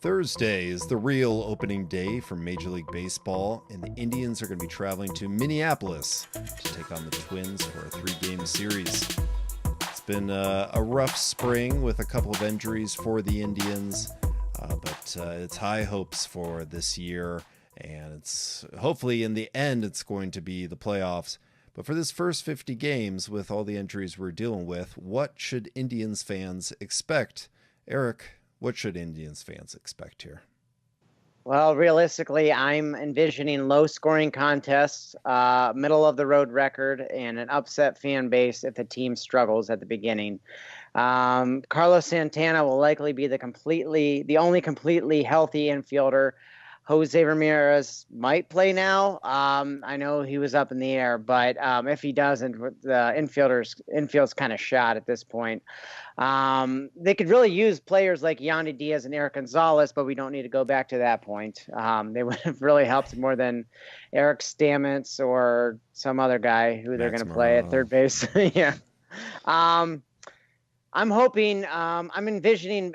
Thursday is the real opening day for Major League Baseball, and the Indians are going to be traveling to Minneapolis to take on the Twins for a 3-game series. It's been a rough spring with a couple of injuries for the Indians, but it's high hopes for this year, and it's hopefully in the end it's going to be the playoffs. But for this first 50 games, with all the injuries we're dealing with, what should Indians fans expect? Eric, what should Indians fans expect here? Well, realistically, I'm envisioning low-scoring contests, middle-of-the-road record, and an upset fan base if the team struggles at the beginning. Carlos Santana will likely be the only completely healthy infielder. Jose Ramirez might play now. I know he was up in the air, but if he doesn't, the infield's kind of shot at this point. They could really use players like Yandy Diaz and Eric Gonzalez, but we don't need to go back to that point. They would have really helped more than Eric Stamets or some other guy who they're going to play at third base. Yeah. I'm envisioning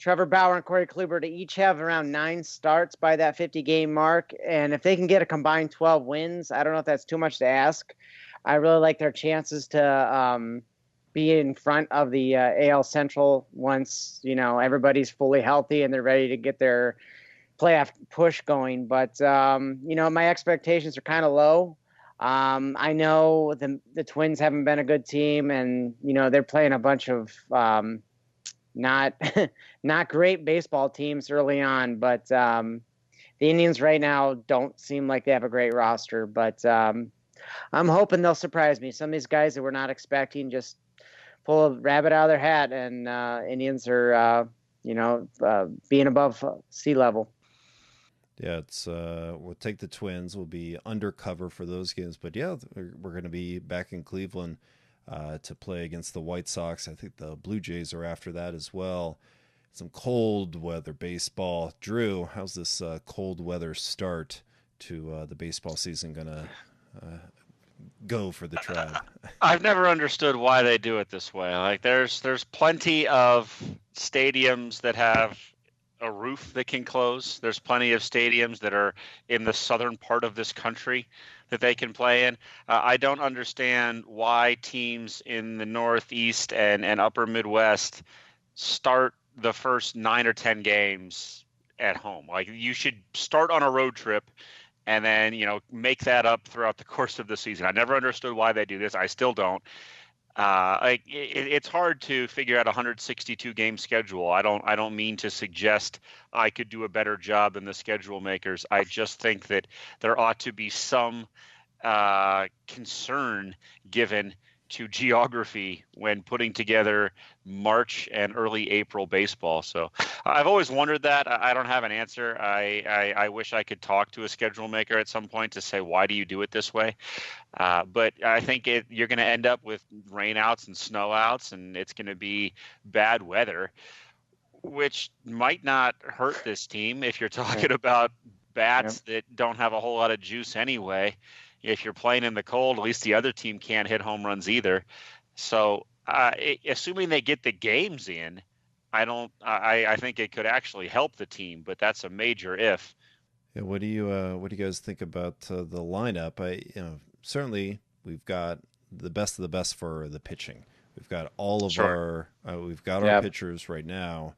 Trevor Bauer and Corey Kluber to each have around 9 starts by that 50-game mark. And if they can get a combined 12 wins, I don't know if that's too much to ask. I really like their chances to be in front of the AL Central once, everybody's fully healthy and they're ready to get their playoff push going. But, my expectations are kind of low. I know the Twins haven't been a good team, and, they're playing a bunch of not great baseball teams early on, but the Indians right now don't seem like they have a great roster. But I'm hoping they'll surprise me. Some of these guys that we're not expecting just pull a rabbit out of their hat, and Indians are, being above sea level. Yeah, we'll take the Twins. We'll be undercover for those games. But yeah, we're going to be back in Cleveland to play against the White Sox. I think the Blue Jays are after that as well. Some cold weather baseball. Drew, how's this cold weather start to the baseball season going to go for the Tribe? I've never understood why they do it this way. Like there's plenty of stadiums that have a roof that can close. There's plenty of stadiums that are in the southern part of this country that they can play in. I don't understand why teams in the Northeast and upper Midwest start the first 9 or 10 games at home. Like you should start on a road trip and then, make that up throughout the course of the season. I never understood why they do this. I still don't. It's hard to figure out a 162 game schedule. I don't mean to suggest I could do a better job than the schedule makers. I just think that there ought to be some concern given to geography when putting together March and early April baseball. So I've always wondered that. I don't have an answer. I wish I could talk to a schedule maker at some point to say, why do you do it this way? But I think you're going to end up with rainouts and snowouts, and it's going to be bad weather, which might not hurt this team if you're talking about bats that don't have a whole lot of juice anyway. If you're playing in the cold, at least the other team can't hit home runs either. So assuming they get the games in, I think it could actually help the team, but that's a major if. Yeah, what do you guys think about the lineup? Certainly we've got the best of the best for the pitching. We've got all of our pitchers right now.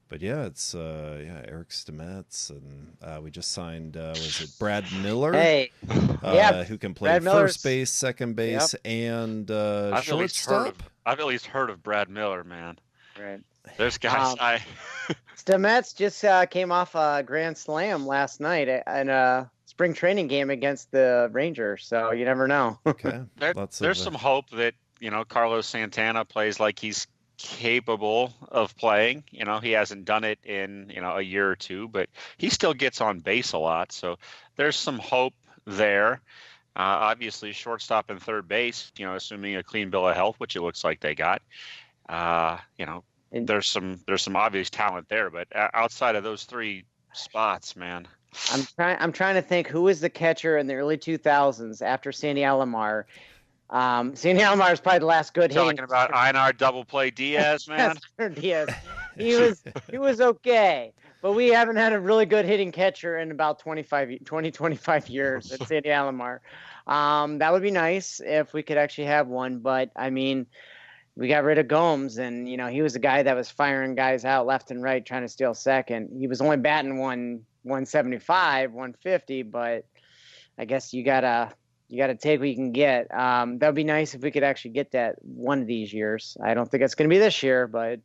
But yeah, it's Eric Stamets, and we just signed was it Brad Miller? Who can play first base, second base, and shortstop. I've at least heard of Brad Miller, man. Right. There's guys. Stamets just came off a grand slam last night in a spring training game against the Rangers, so you never know. Okay. There's some hope that Carlos Santana plays like he's capable of playing. He hasn't done it in a year or two, but he still gets on base a lot, so there's some hope there. Obviously shortstop and third base, assuming a clean bill of health, which it looks like they got, there's some obvious talent there, but outside of those 3 spots, man, I'm trying to think who was the catcher in the early 2000s after Sandy Alomar. Sandy Alomar is probably the last good talking about Einar double play Diaz, man. Diaz. he was okay. But we haven't had a really good hitting catcher in about 25 years at Sandy Alomar. That would be nice if we could actually have one. But, I mean, we got rid of Gomes, and, he was a guy that was firing guys out left and right trying to steal second. He was only batting 175, 150, but I guess you got to take what you can get. That would be nice if we could actually get that one of these years. I don't think it's going to be this year, but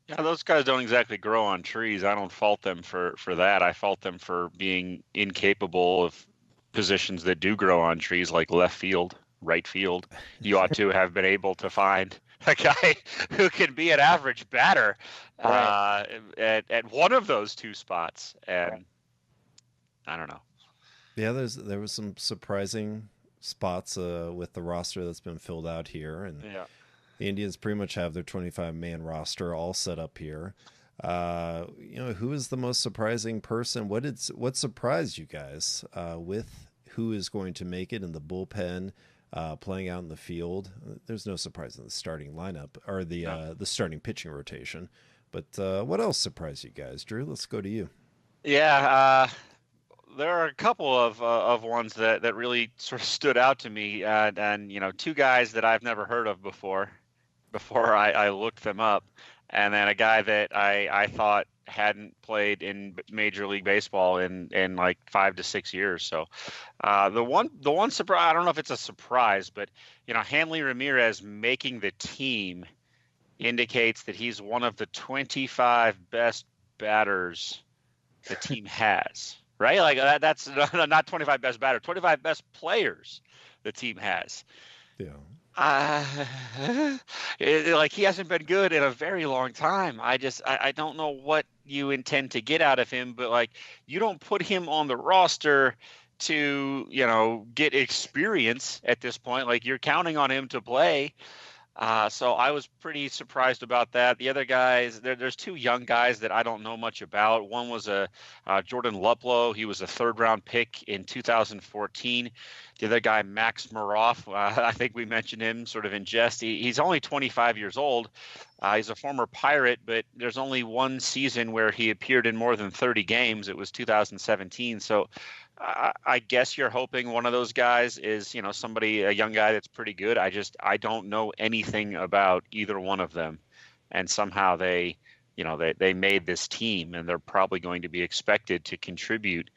yeah, those guys don't exactly grow on trees. I don't fault them for that. I fault them for being incapable of positions that do grow on trees, like left field, right field. You ought to have been able to find a guy who can be an average batter at one of those two spots. And I don't know. Yeah, there was some surprising spots with the roster that's been filled out here, and the Indians pretty much have their 25-man roster all set up here. Who is the most surprising person? What surprised you guys with who is going to make it in the bullpen, playing out in the field? There's no surprise in the starting lineup or the starting pitching rotation. But what else surprised you guys, Drew? Let's go to you. Yeah. There are a couple of ones that really sort of stood out to me, and two guys that I've never heard of before I looked them up, and then a guy that I thought hadn't played in Major League Baseball in like 5 to 6 years. So the one surprise, I don't know if it's a surprise, but Hanley Ramirez making the team indicates that he's one of the 25 best batters the team has. Right? Like that's not 25 best batters, 25 best players the team has. Yeah. Like he hasn't been good in a very long time. I don't know what you intend to get out of him, but like you don't put him on the roster to, get experience at this point. Like you're counting on him to play. So I was pretty surprised about that. The other guys, there's two young guys that I don't know much about. One was Jordan Luplow. He was a third-round pick in 2014. The other guy, Max Moroff, I think we mentioned him sort of in jest. He's only 25 years old. He's a former Pirate, but there's only one season where he appeared in more than 30 games. It was 2017. So I guess you're hoping one of those guys is, a young guy that's pretty good. I don't know anything about either one of them. And somehow they made this team, and they're probably going to be expected to contribute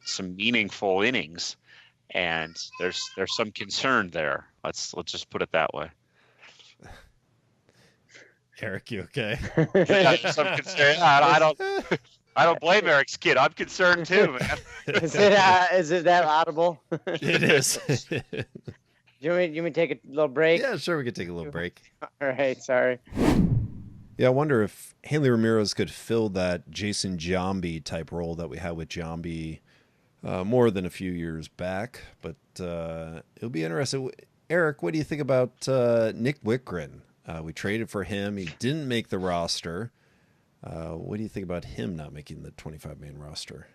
some meaningful innings. And there's some concern there. Let's just put it that way. Eric, you okay? Some concern. I don't blame Eric's kid. I'm concerned too, man. Is it that audible? It is. You want me to take a little break? Yeah, sure. We could take a little break. All right. Sorry. Yeah, I wonder if Hanley Ramirez could fill that Jason Giambi type role that we had with Giambi more than a few years back. But it'll be interesting. Eric, what do you think about Nick Wickren? We traded for him. He didn't make the roster. What do you think about him not making the 25-man roster?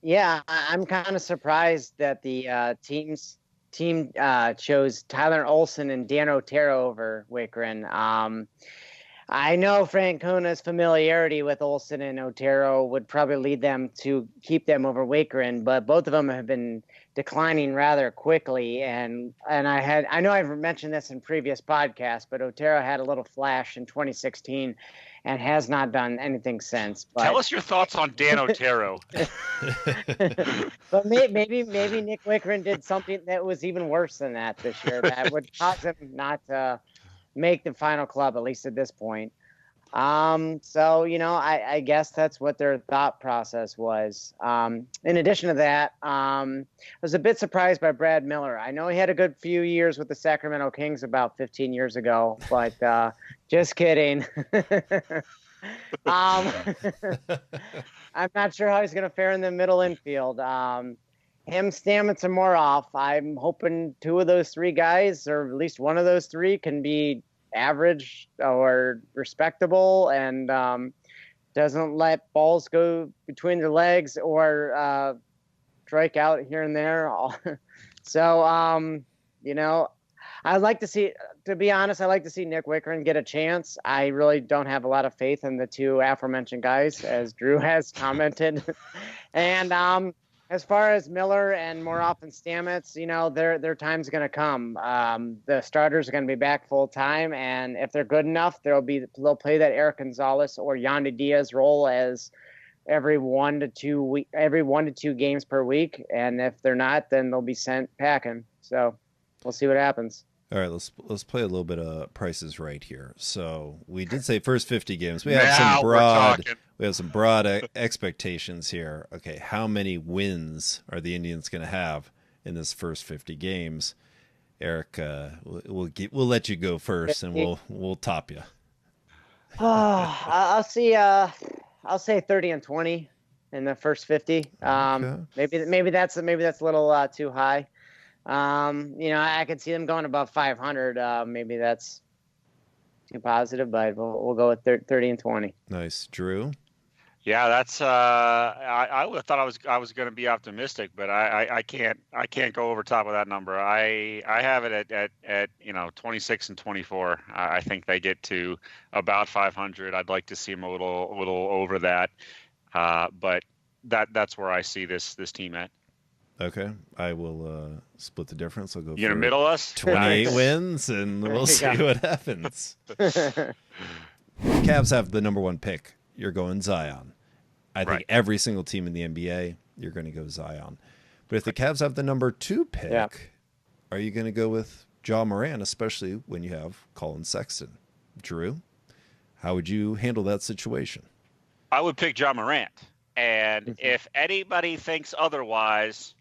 Yeah, I'm kind of surprised that the team chose Tyler Olson and Dan Otero over Wickren. I know Francona's familiarity with Olson and Otero would probably lead them to keep them over Wickren, but both of them have been declining rather quickly. And I know I've mentioned this in previous podcasts, but Otero had a little flash in 2016 and has not done anything since. But... Tell us your thoughts on Dan Otero. But maybe Nick Wickren did something that was even worse than that this year that would cause him not to make the final club, at least at this point. So, I guess that's what their thought process was. In addition to that, I was a bit surprised by Brad Miller. I know he had a good few years with the Sacramento Kings about 15 years ago, but just kidding. I'm not sure how he's going to fare in the middle infield. Him, Stamets, and Moroff, I'm hoping two of those three guys, or at least one of those three, can be average or respectable and doesn't let balls go between their legs or strike out here and there. So, I'd like to see to be honest, I like to see Nick Wickren get a chance. I really don't have a lot of faith in the two aforementioned guys, as Drew has commented. And as far as Miller and more often Stamets, their time's going to come. The starters are going to be back full time, and if they're good enough, they'll play that Eric Gonzalez or Yandy Diaz role as every 1 to 2 games per week. And if they're not, then they'll be sent packing. So we'll see what happens. All right, let's play a little bit of Prices Right here. So we did say first 50 games. We have some broad expectations here. Okay, how many wins are the Indians going to have in this first 50 games? Eric, we'll let you go first, and we'll top you. I'll say 30-20 in the first 50. Okay. Maybe that's a little too high. I could see them going above 500. Maybe that's too positive, but we'll go with 30-20. Nice, Drew. Yeah, that's. I would have thought I was going to be optimistic, but I can't go over top of that number. I have it at 26 and 24. I think they get to about 500. I'd like to see them a little over that, but that's where I see this team at. Okay, I will split the difference. I'll go. You gonna middle us? 28 wins, and we'll see what happens. Cavs have the number 1 pick. You're going Zion. I think every single team in the NBA, you're going to go Zion. But if the Cavs have the number 2 pick, are you going to go with Ja Morant, especially when you have Collin Sexton? Drew, how would you handle that situation? I would pick Ja Morant. And if anybody thinks otherwise,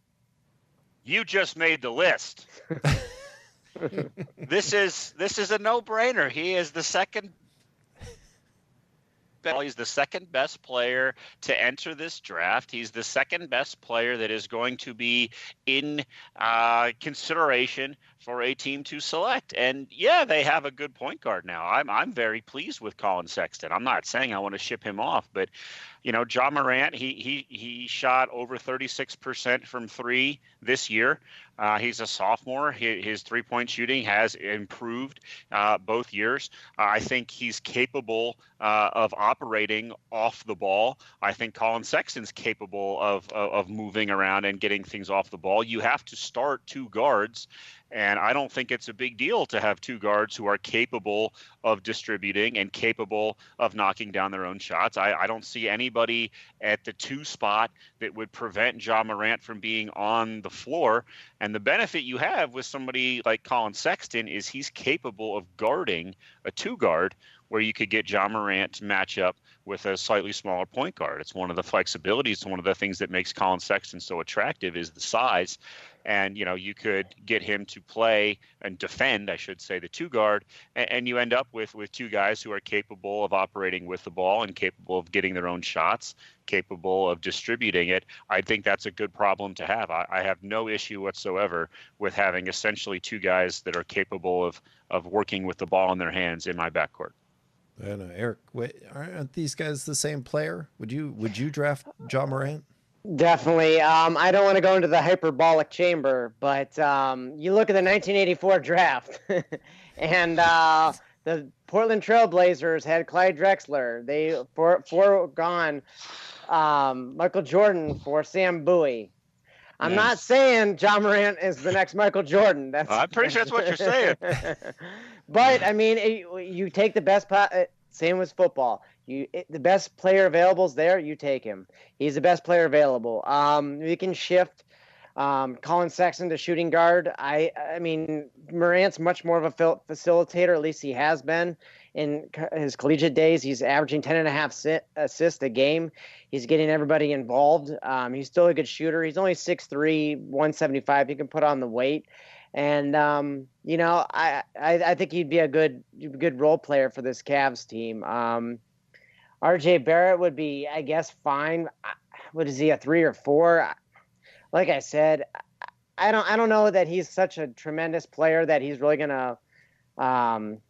you just made the list. This is a no-brainer. He is the second. He's the second best player to enter this draft. He's the second best player that is going to be in consideration for a team to select. And yeah, they have a good point guard now. I'm very pleased with Collin Sexton. I'm not saying I want to ship him off, but Ja Morant, he shot over 36% from 3 this year. He's a sophomore. His three-point shooting has improved both years. I think he's capable of operating off the ball. I think Collin Sexton's capable of moving around and getting things off the ball. You have to start 2 guards. And I don't think it's a big deal to have 2 guards who are capable of distributing and capable of knocking down their own shots. I don't see anybody at the 2 spot that would prevent Ja Morant from being on the floor. And the benefit you have with somebody like Collin Sexton is he's capable of guarding a 2 guard where you could get Ja Morant to match up with a slightly smaller point guard. It's one of the flexibilities. It's one of the things that makes Collin Sexton so attractive is the size. And, you could get him to play and defend, I should say, the 2 guard, and you end up with 2 guys who are capable of operating with the ball and capable of getting their own shots, capable of distributing it. I think that's a good problem to have. I have no issue whatsoever with having essentially 2 guys that are capable of working with the ball in their hands in my backcourt. I don't know, Eric, aren't these guys the same player? Would you draft Ja Morant? Definitely. I don't want to go into the hyperbolic chamber, but you look at the 1984 draft, and the Portland Trailblazers had Clyde Drexler. They foregone Michael Jordan for Sam Bowie. I'm not saying Ja Morant is the next Michael Jordan. I'm pretty sure that's what you're saying. But I mean, you take the best. Same with football. The best player available is there. You take him. He's the best player available. You can shift Collin Sexton to shooting guard. I mean, Morant's much more of a facilitator. At least he has been in his collegiate days. He's averaging 10.5 assists a game. He's getting everybody involved. He's still a good shooter. He's only 6'3", 175. He can put on the weight. And I think he'd be a good role player for this Cavs team. RJ Barrett would be, I guess, fine. What is he, a 3 or 4? Like I said, I don't know that he's such a tremendous player that he's really gonna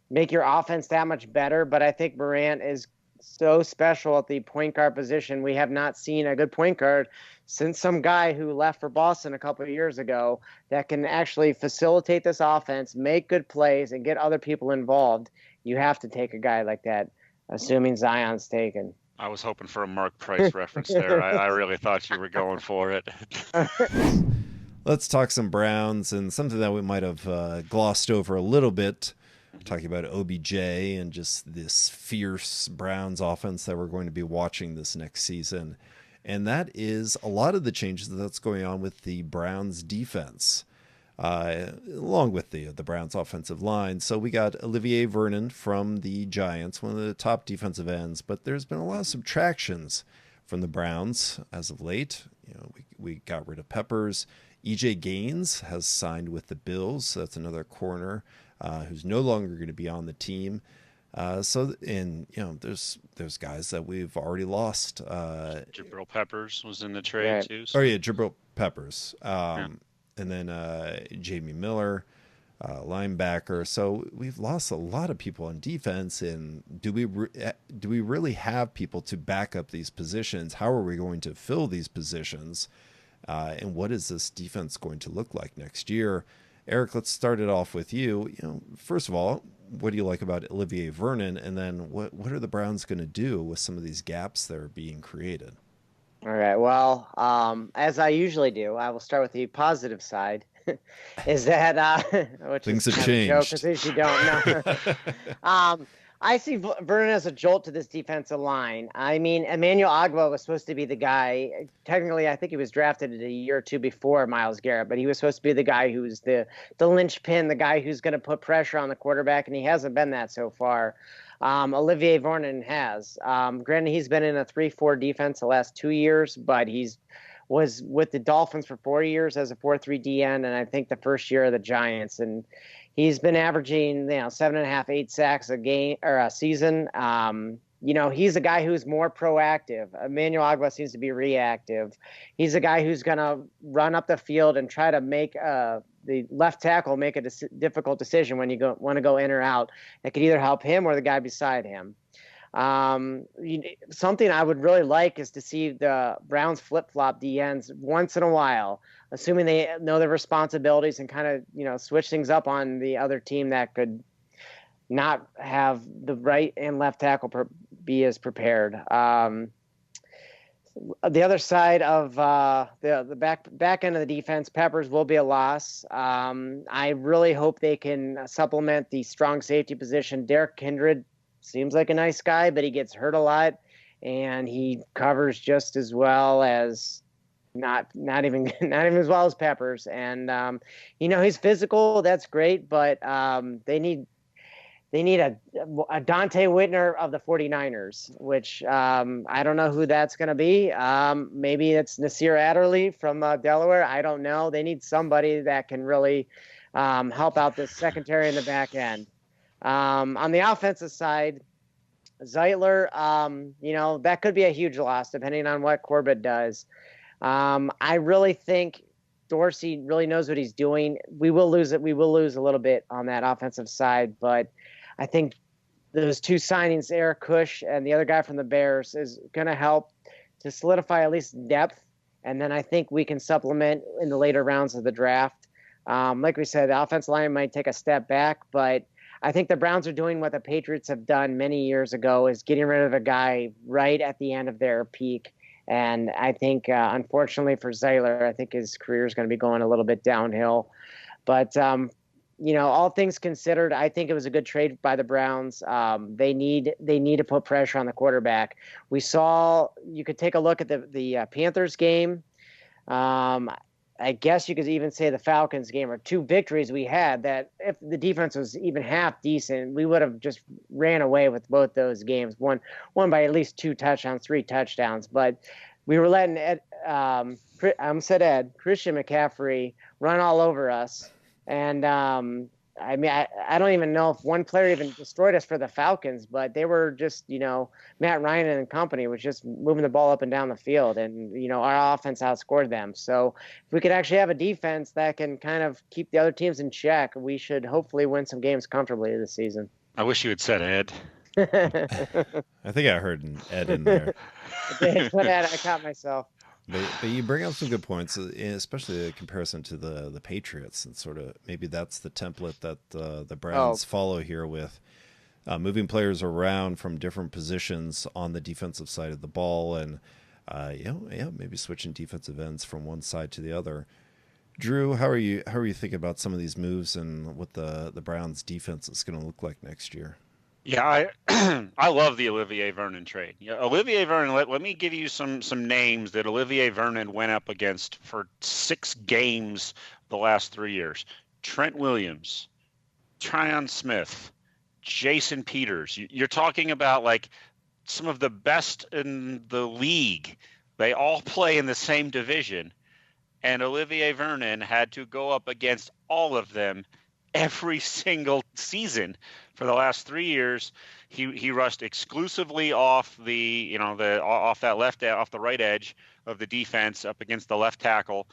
make your offense that much better. But I think Morant is so special at the point guard position. We have not seen a good point guard since some guy who left for Boston a couple of years ago that can actually facilitate this offense, make good plays, and get other people involved. You have to take a guy like that, assuming Zion's taken. I was hoping for a Mark Price reference there. I really thought you were going for it. Let's talk some Browns and something that we might have glossed over a little bit, talking about OBJ and just this fierce Browns offense that we're going to be watching this next season. And that is a lot of the changes that's going on with the Browns defense, along with the Browns offensive line. So we got Olivier Vernon from the Giants, one of the top defensive ends, but there's been a lot of subtractions from the Browns as of late. You know, we got rid of Peppers. EJ Gaines has signed with the Bills. So that's another corner who's no longer going to be on the team. There's guys that we've already lost. Jabril Peppers was in the trade too. So. Oh yeah, Jabril Peppers. And then Jamie Miller, linebacker. So we've lost a lot of people on defense. And do we really have people to back up these positions? How are we going to fill these positions? And what is this defense going to look like next year? Eric, let's start it off with you. You know, first of all, what do you like about Olivier Vernon? And then what are the Browns going to do with some of these gaps that are being created? All right. Well, as I usually do, I will start with the positive side. Is that which things is have kind changed? Of a joke, you don't know. I see Vernon as a jolt to this defensive line. I mean, Emmanuel Ogbah was supposed to be the guy. Technically, I think he was drafted a year or two before Myles Garrett, but he was supposed to be the guy who's the linchpin, the guy who's going to put pressure on the quarterback, and he hasn't been that so far. Olivier Vernon has. Granted, he's been in a 3-4 defense the last 2 years, but was with the Dolphins for 4 years as a 4-3 DN, and I think the first year of the Giants. And he's been averaging 7.5, 8 sacks a game or a season. He's a guy who's more proactive. Emmanuel Ogbah seems to be reactive. He's a guy who's going to run up the field and try to make the left tackle make a difficult decision when you want to go in or out. That could either help him or the guy beside him. Something I would really like is to see the Browns flip-flop DNs once in a while, assuming they know their responsibilities and kind of, switch things up on the other team that could not have the right and left tackle be as prepared. The other side of the back end of the defense, Peppers will be a loss. I really hope they can supplement the strong safety position. Derek Kindred seems like a nice guy, but he gets hurt a lot, and he covers just as well as not even as well as Peppers. And he's physical. That's great, but they need a Dante Whitner of the 49ers, which I don't know who that's going to be. Maybe it's Nasir Adderley from Delaware. I don't know. They need somebody that can really help out this secondary in the back end. On the offensive side, Zeitler, that could be a huge loss depending on what Corbett does. I really think Dorsey really knows what he's doing. We will lose it. We will lose a little bit on that offensive side, but I think those two signings, Eric Kush and the other guy from the Bears, is going to help to solidify at least depth. And then I think we can supplement in the later rounds of the draft. Like we said, the offensive line might take a step back, but I think the Browns are doing what the Patriots have done many years ago, is getting rid of a guy right at the end of their peak. And I think, unfortunately for Zeitler, I think his career is going to be going a little bit downhill. But, all things considered, I think it was a good trade by the Browns. They need to put pressure on the quarterback. You could take a look at the Panthers game. I guess you could even say the Falcons game, or two victories we had, that if the defense was even half decent, we would have just ran away with both those games. One by at least 2 touchdowns, 3 touchdowns. But we were letting Christian McCaffrey run all over us. And I don't even know if one player even destroyed us for the Falcons, but they were just, Matt Ryan and company was just moving the ball up and down the field, and, our offense outscored them. So if we could actually have a defense that can kind of keep the other teams in check, we should hopefully win some games comfortably this season. I wish you had said Ed. I think I heard an Ed in there. I did, but I caught myself. But you bring up some good points, especially in comparison to the Patriots, and sort of maybe that's the template that the Oh, Browns follow here with moving players around from different positions on the defensive side of the ball, and maybe switching defensive ends from one side to the other. Drew, how are you thinking about some of these moves and what the Browns defense is going to look like next year? Yeah, I love the Olivier Vernon trade. Yeah, Olivier Vernon. Let me give you some names that Olivier Vernon went up against for 6 games the last 3 years. Trent Williams, Tryon Smith, Jason Peters. You're talking about like some of the best in the league. They all play in the same division, and Olivier Vernon had to go up against all of them every single season for the last 3 years. He rushed exclusively off off the right edge of the defense up against the left tackle.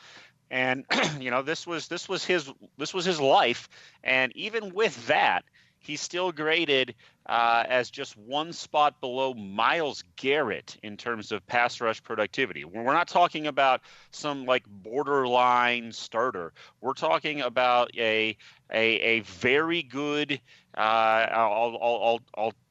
And this was his life. And even with that, he still graded as just one spot below Myles Garrett in terms of pass rush productivity. We're not talking about some like borderline starter. We're talking about a very good. I'll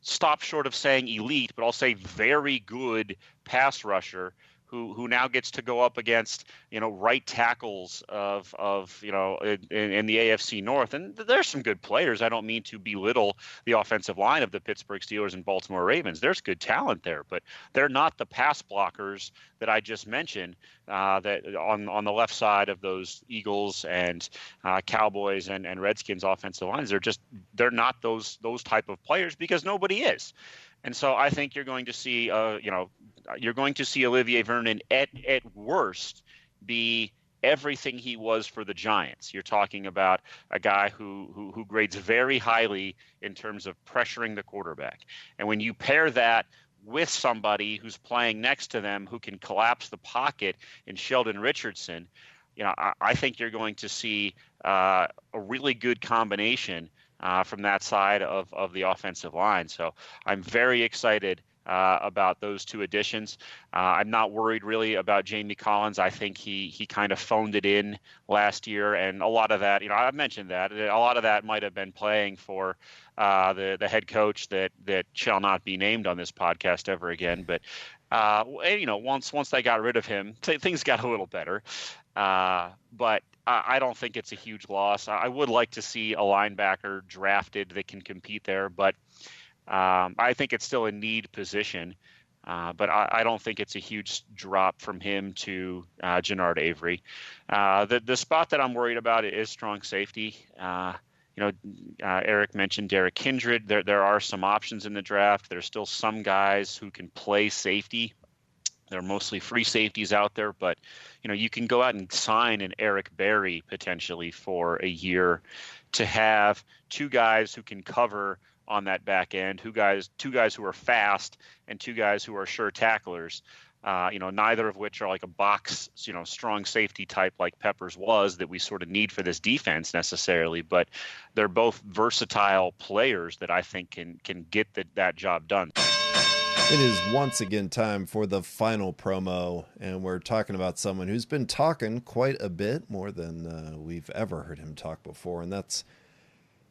stop short of saying elite, but I'll say very good pass rusher who now gets to go up against right tackles of in the AFC North. And there's some good players. I don't mean to belittle the offensive line of the Pittsburgh Steelers and Baltimore Ravens. There's good talent there, but they're not the pass blockers that I just mentioned that on the left side of those Eagles and Cowboys and Redskins offensive lines. They're not those type of players because nobody is. And so I think you're going to see Olivier Vernon at worst be everything he was for the Giants. You're talking about a guy who grades very highly in terms of pressuring the quarterback. And when you pair that with somebody who's playing next to them who can collapse the pocket in Sheldon Richardson, I think you're going to see a really good combination from that side of the offensive line. So I'm very excited about those two additions. I'm not worried really about Jamie Collins. I think he kind of phoned it in last year, and a lot of that, I mentioned that a lot of that might have been playing for the head coach that shall not be named on this podcast ever again. But once they got rid of him, things got a little better. But I don't think it's a huge loss. I would like to see a linebacker drafted that can compete there, but I think it's still a need position. But I don't think it's a huge drop from him to Jannard Avery. The spot that I'm worried about is strong safety. Eric mentioned Derek Kindred. There are some options in the draft. There's still some guys who can play safety. They're mostly free safeties out there, but you can go out and sign an Eric Berry potentially for a year to have two guys who can cover on that back end, two guys who are fast and two guys who are sure tacklers. Neither of which are like a box, strong safety type like Peppers was that we sort of need for this defense necessarily, but they're both versatile players that I think can get that job done. It is once again time for the final promo, and we're talking about someone who's been talking quite a bit, more than we've ever heard him talk before, and that's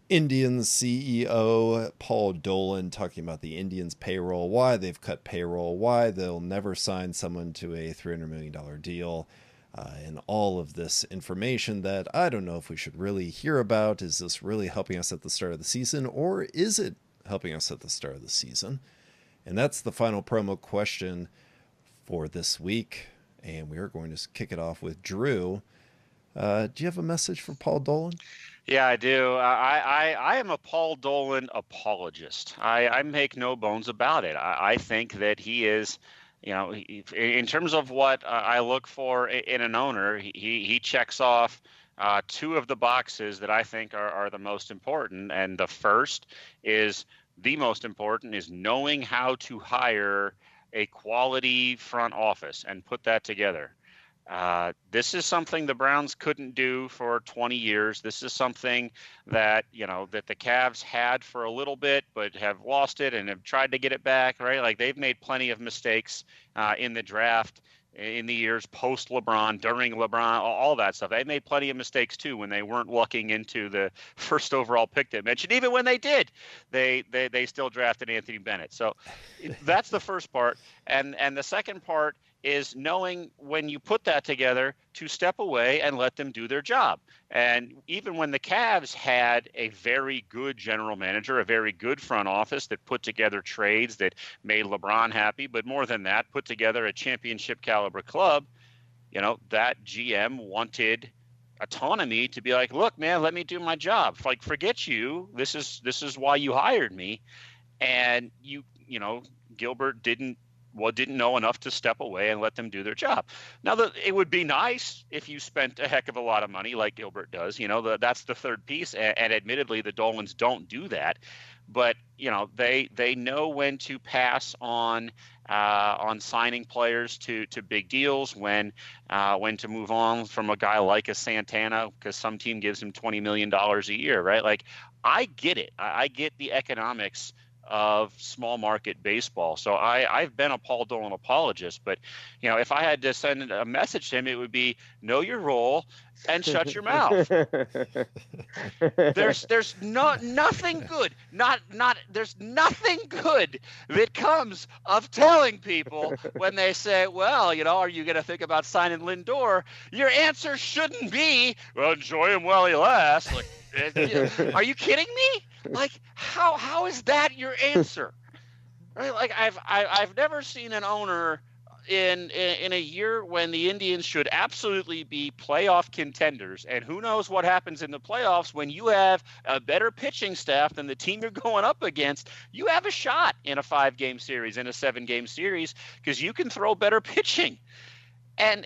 Indians CEO Paul Dolan talking about the Indians payroll, why they've cut payroll, why they'll never sign someone to a $300 million deal, and all of this information that I don't know if we should really hear about. Is this really helping us at the start of the season, or is it helping us at the start of the season? And that's the final promo question for this week. And we are going to kick it off with Drew. Do you have a message for Paul Dolan? Yeah, I do. I am a Paul Dolan apologist. I make no bones about it. I think that he is, in terms of what I look for in an owner, he checks off two of the boxes that I think are the most important. And the first is the most important is knowing how to hire a quality front office and put that together. This is something the Browns couldn't do for 20 years. This is something that, that the Cavs had for a little bit, but have lost it and have tried to get it back, right? Like they've made plenty of mistakes in the draft in the years post LeBron, during LeBron, all that stuff. They made plenty of mistakes too when they weren't lucking into the first overall pick they mentioned. Even when they did, they still drafted Anthony Bennett. So that's the first part. And the second part is knowing when you put that together to step away and let them do their job. And even when the Cavs had a very good general manager, a very good front office that put together trades that made LeBron happy, but more than that, put together a championship caliber club, that GM wanted autonomy to be like, look, man, let me do my job. Like, forget you. This is why you hired me. And Gilbert didn't know enough to step away and let them do their job. Now, it would be nice if you spent a heck of a lot of money like Gilbert does. That's the third piece. And admittedly, the Dolans don't do that. But, they know when to pass on signing players to big deals, when to move on from a guy like a Santana because some team gives him $20 million a year, right? Like, I get it. I get the economics of small market baseball. So I've been a Paul Dolan apologist, but if I had to send a message to him, it would be know your role and shut your mouth. There's nothing good. There's nothing good that comes of telling people when they say, well, are you going to think about signing Lindor? Your answer shouldn't be, well, enjoy him while he lasts. Like, are you kidding me? Like, how is that your answer? Right? Like, I've never seen an owner in a year when the Indians should absolutely be playoff contenders, and who knows what happens in the playoffs when you have a better pitching staff than the team you're going up against. You have a shot in a 5-game series, in a 7-game series, because you can throw better pitching. And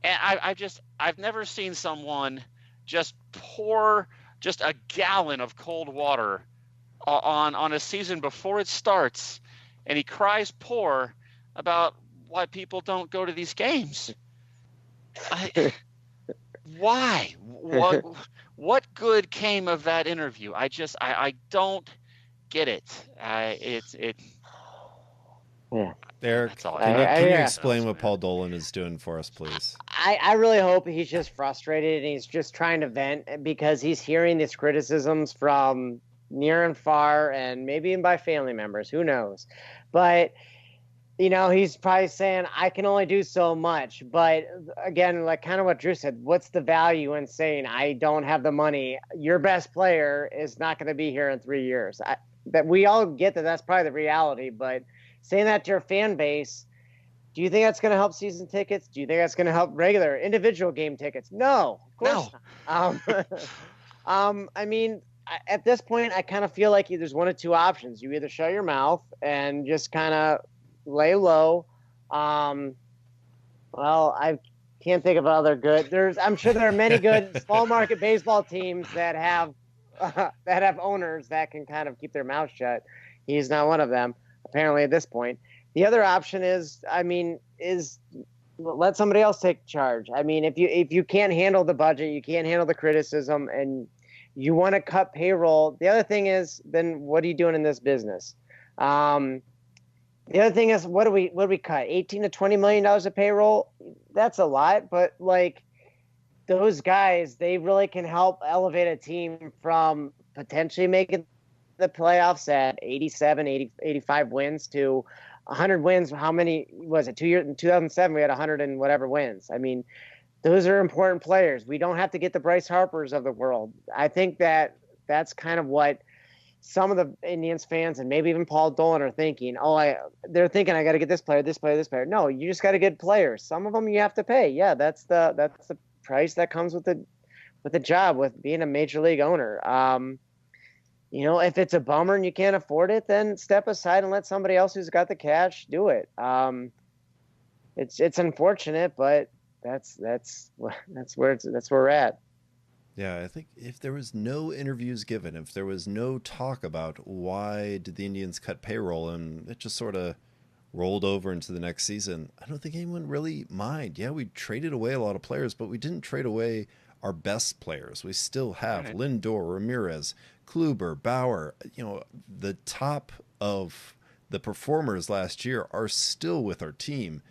I've never seen someone just pour just a gallon of cold water on a season before it starts, and he cries poor about why people don't go to these games. Why? What good came of that interview? I don't get it. Yeah. Eric, That's all can you explain what Paul Dolan is doing for us, please? I really hope he's just frustrated and he's just trying to vent because he's hearing these criticisms from near and far and maybe even by family members. Who knows? But, he's probably saying, I can only do so much. But again, like kind of what Drew said, what's the value in saying I don't have the money? Your best player is not going to be here in 3 years. That we all get that's probably the reality, but saying that to your fan base, do you think that's going to help season tickets? Do you think that's going to help regular individual game tickets? No, of course not. I mean, at this point, I kind of feel like there's one of two options. You either shut your mouth and just kind of lay low. Well, I can't think of other good. I'm sure there are many good small market baseball teams that have owners that can kind of keep their mouth shut. He's not one of them, apparently, at this point. The other option is let somebody else take charge. I mean, if you can't handle the budget, you can't handle the criticism, and you want to cut payroll. The other thing is, then what are you doing in this business? The other thing is, what do we cut? $18 to $20 million of payroll? That's a lot, but like those guys, they really can help elevate a team from potentially making the playoffs at 87, 80, 85 wins to 100 wins. How many was it? 2 years in 2007, we had 100 and whatever wins. I mean, those are important players. We don't have to get the Bryce Harpers of the world. I think that's kind of what some of the Indians fans and maybe even Paul Dolan are thinking. They're thinking I got to get this player, this player, this player. No, you just got to get players. Some of them you have to pay. Yeah, that's the price that comes with the job, with being a major league owner. If it's a bummer and you can't afford it, then step aside and let somebody else who's got the cash do it. It's unfortunate, but that's where we're at. Yeah, I think if there was no interviews given, if there was no talk about why did the Indians cut payroll, and it just sort of rolled over into the next season, I don't think anyone really mind. Yeah, we traded away a lot of players, but we didn't trade away our best players. We still have Lindor, Ramirez, Kluber, Bauer. The top of the performers last year are still with our team.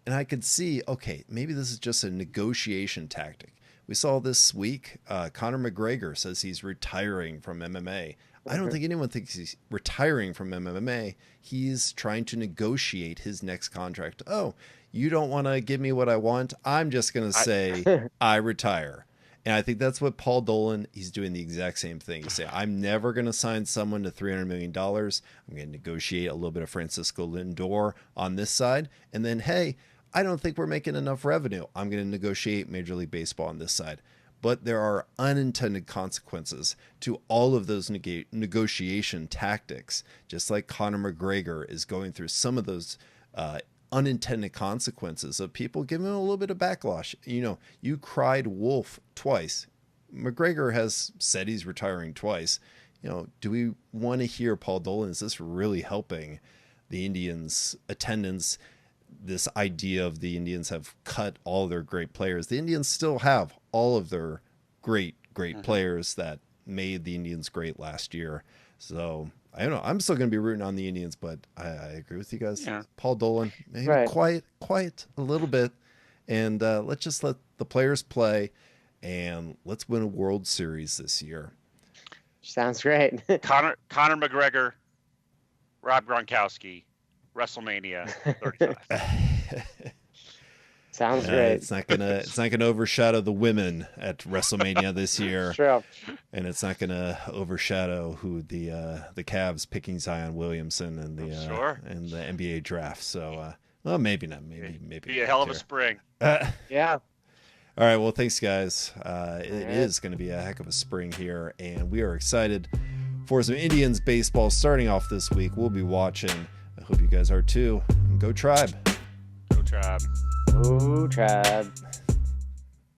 And I could see, okay, maybe this is just a negotiation tactic. We saw this week, Conor McGregor says he's retiring from MMA. I don't think anyone thinks he's retiring from MMA. He's trying to negotiate his next contract. Oh, you don't want to give me what I want? I'm just going to say I retire. And I think that's what Paul Dolan, he's doing the exact same thing. He's saying, I'm never going to sign someone to $300 million. I'm going to negotiate a little bit of Francisco Lindor on this side. And then, hey, I don't think we're making enough revenue. I'm going to negotiate Major League Baseball on this side. But there are unintended consequences to all of those negotiation tactics, just like Conor McGregor is going through some of those unintended consequences of people giving him a little bit of backlash. You cried wolf twice. McGregor has said he's retiring twice. Do we want to hear Paul Dolan? Is this really helping the Indians' attendance? This idea of the Indians have cut all their great players. The Indians still have all of their great players that made the Indians great last year. So I don't know. I'm still going to be rooting on the Indians, but I agree with you guys. Yeah. Paul Dolan, maybe quiet a little bit, and let's just let the players play, and let's win a World Series this year. Sounds great. Conor McGregor, Rob Gronkowski, WrestleMania 35. Sounds great. It's not gonna overshadow the women at WrestleMania this year. True. And it's not gonna overshadow who the Cavs picking Zion Williamson and the NBA draft. So well, maybe not. Maybe be a hell of a spring. Yeah. All right. Well, thanks, guys. It is going to be a heck of a spring here, and we are excited for some Indians baseball starting off this week. We'll be watching. I hope you guys are too. Go Tribe. Go Tribe. Go Tribe.